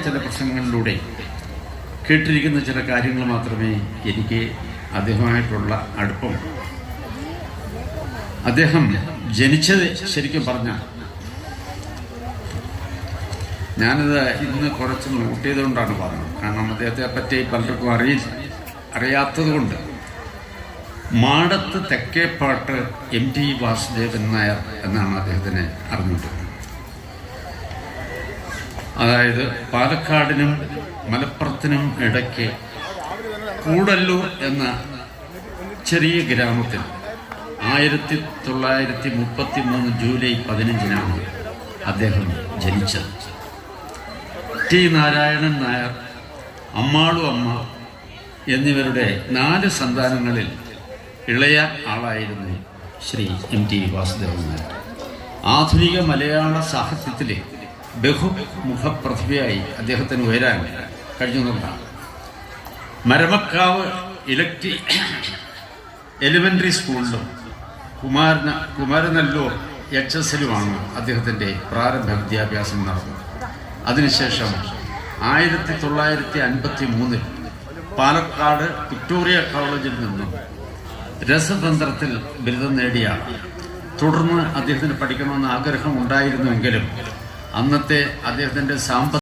ചില പ്രസംഗങ്ങളിലൂടെ കേട്ടിരിക്കുന്ന ചില കാര്യങ്ങൾ മാത്രമേ എനിക്ക് അദ്ദേഹമായിട്ടുള്ള അടുപ്പം. അദ്ദേഹം ജനിച്ചത് ശരിക്കും പറഞ്ഞാൽ ഞാനിത് ഇന്ന് കുറച്ച് നോട്ട് ചെയ്തുകൊണ്ടാണ് പറഞ്ഞത്. കാരണം അദ്ദേഹത്തെ പറ്റി പലർക്കും അറിയാത്തത് കൊണ്ട്. മാടത്ത് തെക്കേപ്പാട്ട് MT വാസുദേവൻ നായർ എന്നാണ് അദ്ദേഹത്തിനെ അറിഞ്ഞിട്ടുള്ളത്. അതായത് പാലക്കാടിനും മലപ്പുറത്തിനും ഇടയ്ക്ക് കൂടല്ലൂർ എന്ന ചെറിയ ഗ്രാമത്തിൽ 1933 ജൂലൈ 15-നാണ് അദ്ദേഹം ജനിച്ചത്. T. നാരായണൻ നായർ, അമ്മാളു അമ്മ എന്നിവരുടെ 4 സന്താനങ്ങളിൽ ഇളയ ആളായിരുന്നു ശ്രീ MT വാസുദേവൻ നായർ. ആധുനിക മലയാള സാഹിത്യത്തിലെ ബഹുമുഖപ്രതിഭയായി അദ്ദേഹത്തിന് ഉയരാൻ കഴിഞ്ഞുകൊണ്ടാണ്. മരമക്കാവ് എലിമെൻ്ററി സ്കൂളിലും കുമാരനല്ലൂർ HSലുമാണ് അദ്ദേഹത്തിൻ്റെ പ്രാരംഭ വിദ്യാഭ്യാസം നടന്നത്. അതിനുശേഷം 1953 പാലക്കാട് വിക്ടോറിയ കോളേജിൽ നിന്നും രസതന്ത്രത്തിൽ ബിരുദം നേടിയാണ്. തുടർന്ന് അദ്ദേഹത്തിന് പഠിക്കണമെന്ന് ആഗ്രഹം ഉണ്ടായിരുന്നുവെങ്കിലും അന്നത്തെ അദ്ദേഹത്തിൻ്റെ